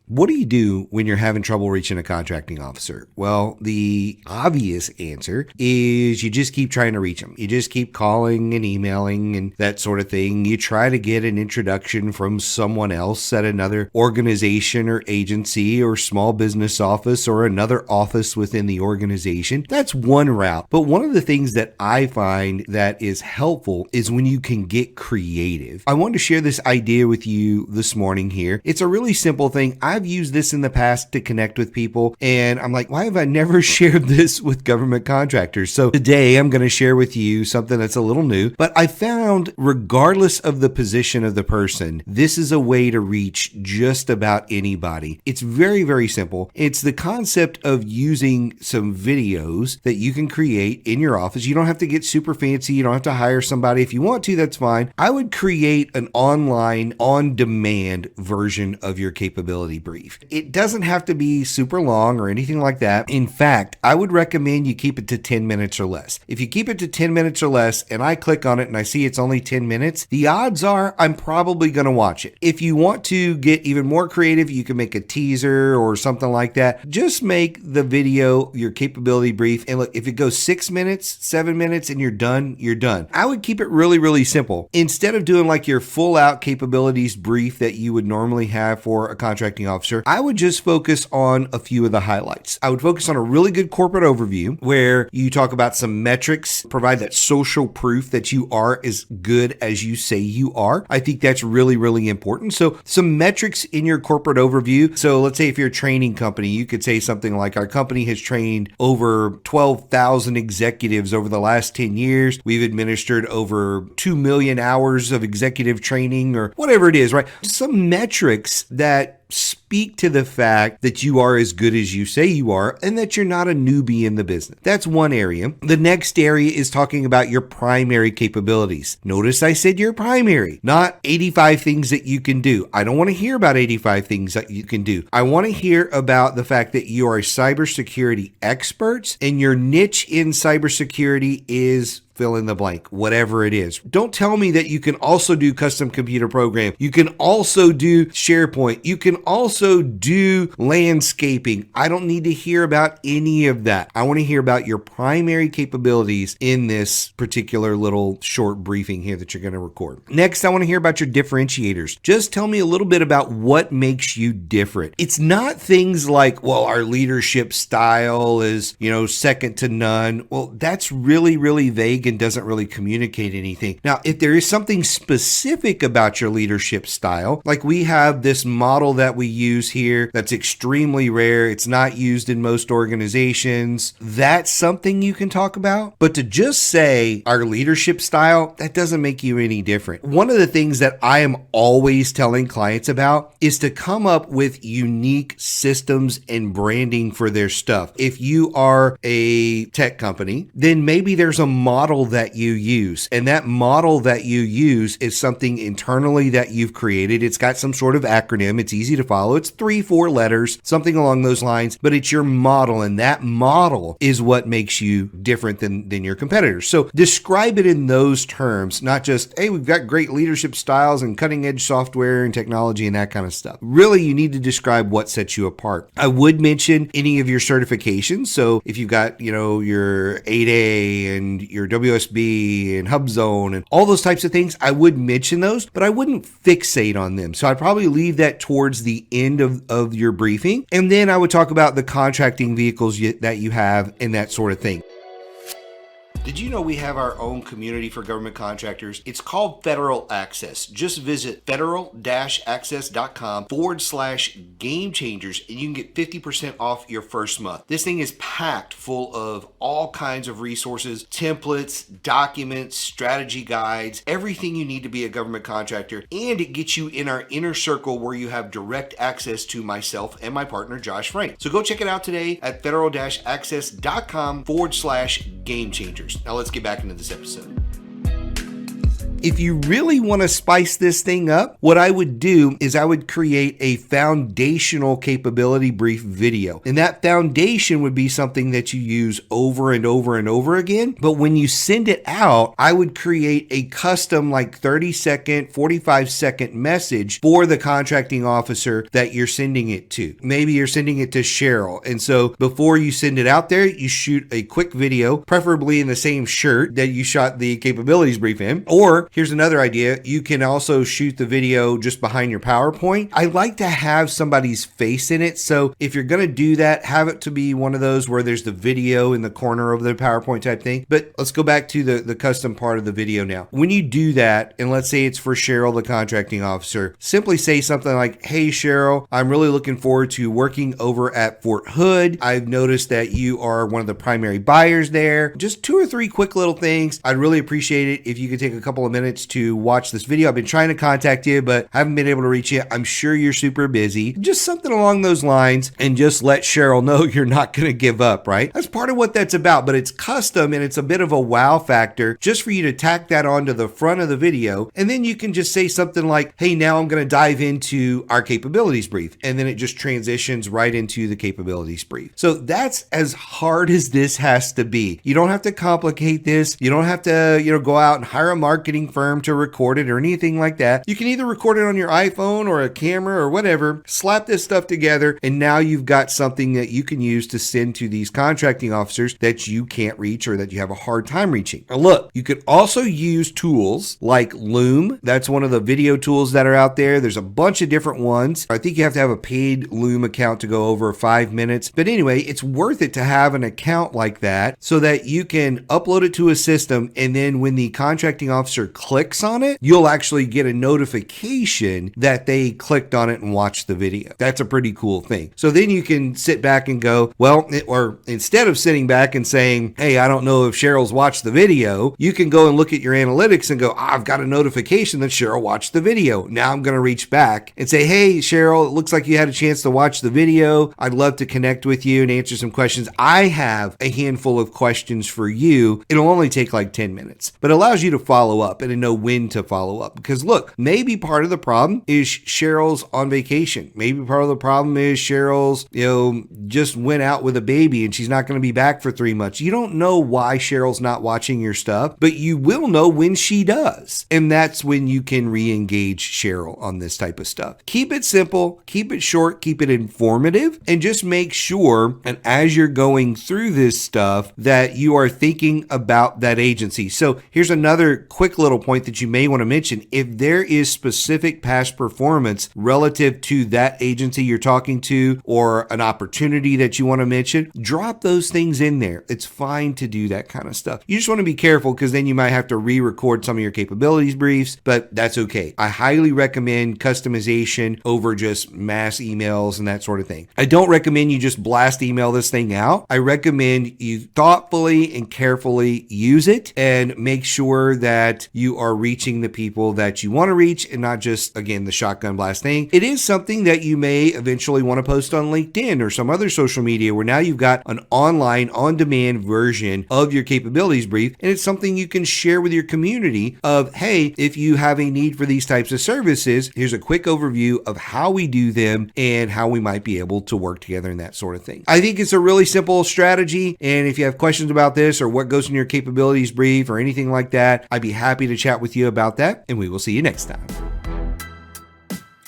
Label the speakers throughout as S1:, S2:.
S1: What do you do when you're having trouble reaching a contracting officer? Well, the obvious answer is you just keep trying to reach them. You just keep calling and emailing and that sort of thing. You try to get an introduction from someone else at another organization or agency or small business office or another office within the organization. That's one route. But one of the things that I find that is helpful is when you can get creative. I wanted to share this idea with you this morning here. It's a really simple thing. I've used this in the past to connect with people, and I'm like, why have I never shared this with government contractors? So today I'm going to share with you something that's a little new, but I found regardless of the position of the person, this is a way to reach just about anybody. It's very, very simple. It's the concept of using some videos that you can create in your office. You don't have to get super fancy. You don't have to hire somebody. If you want to, that's fine. I would create an online, on-demand version of your capability brief. It doesn't have to be super long or anything like that. In fact, I would recommend you keep it to 10 minutes or less. If you keep it to 10 minutes or less and I click on it and I see it's only 10 minutes, the odds are I'm probably going to watch it. If you want to get even more creative, you can make a teaser or something like that. Just make the video your capability brief. And look, if it goes 6 minutes, 7 minutes, and you're done, you're done. I would keep it really, really simple. Instead of doing like your full out capabilities brief that you would normally have for a contracting officer, I would just focus on a few of the highlights. I would focus on a really good corporate overview where you talk about some metrics, provide that social proof that you are as good as you say you are. I think that's really, really important. So some metrics in your corporate overview. So let's say if you're a training company, you could say something like, our company has trained over 12,000 executives over the last 10 years. We've administered over 2 million hours of executive training or whatever it is, right? Some metrics that speak to the fact that you are as good as you say you are and that you're not a newbie in the business. That's one area. The next area is talking about your primary capabilities. Notice I said your primary, not 85 things that you can do. I don't want to hear about 85 things that you can do. I want to hear about the fact that you are cybersecurity experts and your niche in cybersecurity is fill in the blank, whatever it is. Don't tell me that you can also do custom computer program. You can also do SharePoint. You can also do landscaping. I don't need to hear about any of that. I want to hear about your primary capabilities in this particular little short briefing here that you're going to record. Next, I want to hear about your differentiators. Just tell me a little bit about what makes you different. It's not things like, well, our leadership style is, second to none. Well, that's really, really vague and doesn't really communicate anything. Now, if there is something specific about your leadership style, like we have this model that we use here that's extremely rare, it's not used in most organizations, that's something you can talk about. But to just say our leadership style, that doesn't make you any different. One of the things that I am always telling clients about is to come up with unique systems and branding for their stuff. If you are a tech company, then maybe there's a model that you use. And that model that you use is something internally that you've created. It's got some sort of acronym. It's easy to follow. It's 3-4 letters, something along those lines, but it's your model. And that model is what makes you different than your competitors. So describe it in those terms, not just, hey, we've got great leadership styles and cutting edge software and technology and that kind of stuff. Really, you need to describe what sets you apart. I would mention any of your certifications. So if you've got, your 8A and your WSB and HubZone and all those types of things, I would mention those, but I wouldn't fixate on them. So I'd probably leave that towards the end of your briefing. And then I would talk about the contracting vehicles that you have and that sort of thing. Did you know we have our own community for government contractors? It's called Federal Access. Just visit federal-access.com/game changers and you can get 50% off your first month. This thing is packed full of all kinds of resources, templates, documents, strategy guides, everything you need to be a government contractor. And it gets you in our inner circle where you have direct access to myself and my partner, Josh Frank. So go check it out today at federal-access.com/game changers. Now let's get back into this episode. If you really want to spice this thing up, what I would do is I would create a foundational capability brief video. And that foundation would be something that you use over and over and over again. But when you send it out, I would create a custom like 30-second, 45-second message for the contracting officer that you're sending it to. Maybe you're sending it to Cheryl. And so before you send it out there, you shoot a quick video, preferably in the same shirt that you shot the capabilities brief in. Or here's another idea. You can also shoot the video just behind your PowerPoint. I like to have somebody's face in it. So if you're going to do that, have it to be one of those where there's the video in the corner of the PowerPoint type thing. But let's go back to the custom part of the video now. When you do that, and let's say it's for Cheryl, the contracting officer, simply say something like, hey, Cheryl, I'm really looking forward to working over at Fort Hood. I've noticed that you are one of the primary buyers there. Just 2 or 3 quick little things. I'd really appreciate it if you could take a couple of minutes to watch this video. I've been trying to contact you, but haven't been able to reach you. I'm sure you're super busy. Just something along those lines, and just let Cheryl know you're not going to give up, right? That's part of what that's about, but it's custom and it's a bit of a wow factor just for you to tack that onto the front of the video. And then you can just say something like, hey, now I'm going to dive into our capabilities brief. And then it just transitions right into the capabilities brief. So that's as hard as this has to be. You don't have to complicate this. You don't have to, go out and hire a marketing firm to record it or anything like that. You can either record it on your iPhone or a camera or whatever, slap this stuff together, and now you've got something that you can use to send to these contracting officers that you can't reach or that you have a hard time reaching. Now look, you could also use tools like Loom. That's one of the video tools that are out there. There's a bunch of different ones. I think you have to have a paid Loom account to go over 5 minutes. But anyway, it's worth it to have an account like that so that you can upload it to a system, and then when the contracting officer clicks on it, you'll actually get a notification that they clicked on it and watched the video. That's a pretty cool thing. So then you can sit back and go, or instead of sitting back and saying, hey, I don't know if Cheryl's watched the video, you can go and look at your analytics and go, I've got a notification that Cheryl watched the video. Now I'm going to reach back and say, hey, Cheryl, it looks like you had a chance to watch the video. I'd love to connect with you and answer some questions. I have a handful of questions for you. It'll only take like 10 minutes, but it allows you to follow up and to know when to follow up. Because look, maybe part of the problem is Cheryl's on vacation. Maybe part of the problem is Cheryl's, just went out with a baby and she's not going to be back for 3 months. You don't know why Cheryl's not watching your stuff, but you will know when she does. And that's when you can re-engage Cheryl on this type of stuff. Keep it simple, keep it short, keep it informative, and just make sure, and as you're going through this stuff, that you are thinking about that agency. So here's another quick little point that you may want to mention. If there is specific past performance relative to that agency you're talking to or an opportunity that you want to mention, drop those things in there. It's fine to do that kind of stuff. You just want to be careful because then you might have to re-record some of your capabilities briefs, but that's okay. I highly recommend customization over just mass emails and that sort of thing. I don't recommend you just blast email this thing out. I recommend you thoughtfully and carefully use it and make sure that you are reaching the people that you want to reach and not just, again, the shotgun blast thing. It is something that you may eventually want to post on LinkedIn or some other social media where now you've got an online, on-demand version of your capabilities brief, and it's something you can share with your community of, hey, if you have a need for these types of services, here's a quick overview of how we do them and how we might be able to work together and that sort of thing. I think it's a really simple strategy, and if you have questions about this or what goes in your capabilities brief or anything like that, I'd be happy to chat with you about that, and we will see you next time.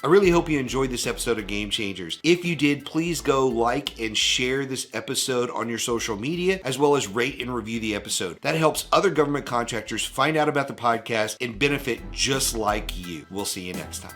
S1: I really hope you enjoyed this episode of Game Changers. If you did, please go like and share this episode on your social media, as well as rate and review the episode. That helps other government contractors find out about the podcast and benefit just like you. We'll see you next time.